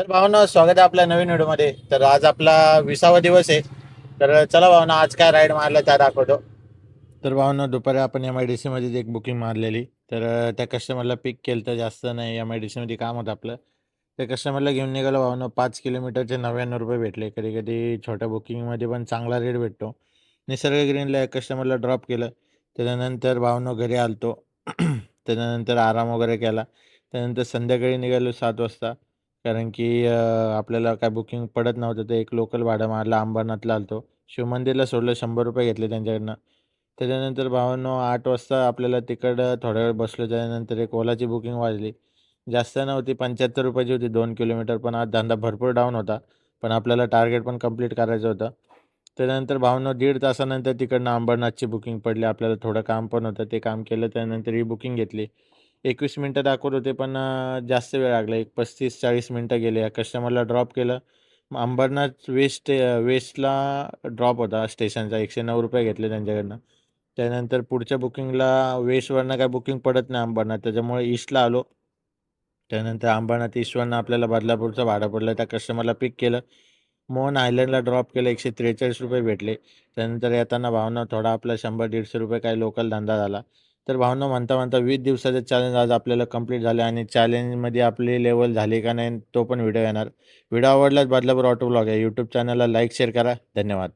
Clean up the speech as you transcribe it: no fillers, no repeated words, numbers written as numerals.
तर भावना स्वागत आहे आपल्या नवीन व्हिडिओमध्ये. तर आज आपला 20वा दिवस आहे. तर चला भावना आज काय राईड मारला त्या दाखवतो. तर भावना दुपारी आपण MIDC मध्ये एक बुकिंग मारलेली. तर त्या कस्टमरला पिक केलं तर जास्त नाही MIDC मध्ये काम होतं आपलं. त्या कस्टमरला घेऊन निघालो भावना 5 किलोमीटरचे 99 रुपये भेटले. कधी कधी छोट्या बुकिंगमध्ये पण चांगला रेट भेटतो. निसर्ग ग्रीनला कस्टमरला ड्रॉप केलं. त्याच्यानंतर भावना घरी आलतो. त्याच्यानंतर आराम वगैरे केला. त्यानंतर संध्याकाळी निघालो 7 वाजता. कारण की आपल्याला काय बुकिंग पडत नव्हतं तर एक लोकल भाडं मारलं अंबरनाथला आलतो. शिवमंदिरला सोडलं 100 रुपये घेतले त्यांच्याकडनं. त्याच्यानंतर भावांनो 8 वाजता आपल्याला तिकडं थोडा वेळ बसलो त्याच्यानंतर एक ओलाची बुकिंग वाजली. जास्त नव्हती 75 रुपयाची होती 2 किलोमीटर पण आज धंदा भरपूर डाऊन होता. पण आपल्याला टार्गेट पण कंप्लीट करायचं होतं. त्यानंतर भावांनो 1.5 तासानंतर तिकडनं अंबरनाथची बुकिंग पडली. आपल्याला थोडं काम पण होतं ते काम केलं त्यानंतर ही बुकिंग घेतली. 21 मिनिटं दाखवत होते पण जास्त वेळ लागला. एक 35-40 मिनिटं गेले. या कस्टमरला ड्रॉप केलं. मग अंबरनाथ वेस्टला ड्रॉप होता स्टेशनचा. ₹109 घेतले त्यांच्याकडनं. त्यानंतर पुढच्या बुकिंगला वेस्टवरनं काय बुकिंग पडत नाही अंबरनाथ. त्याच्यामुळे ईस्टला आलो. त्यानंतर अंबरनाथ ईस्टवरनं आपल्याला बदलापूरचं भाडं पडलं. त्या कस्टमरला पिक केलं. मोहन आयलंडला ड्रॉप केलं. ₹143 भेटले. त्यानंतर येताना भावना थोडा आपला ₹100-150 काही लोकल धंदा झाला. तर भावना म्हणता म्हणता 20 दिवसाचं चॅलेंज आज आपल्याला कंप्लीट झालं आणि चॅलेंजमध्ये आपली लेवल झाली का नाही तो पण व्हिडिओ येणार. व्हिडिओ आवडल्यास बदलापूर ऑटो ब्लॉग या यूट्यूब चॅनलला लाईक शेअर करा. धन्यवाद.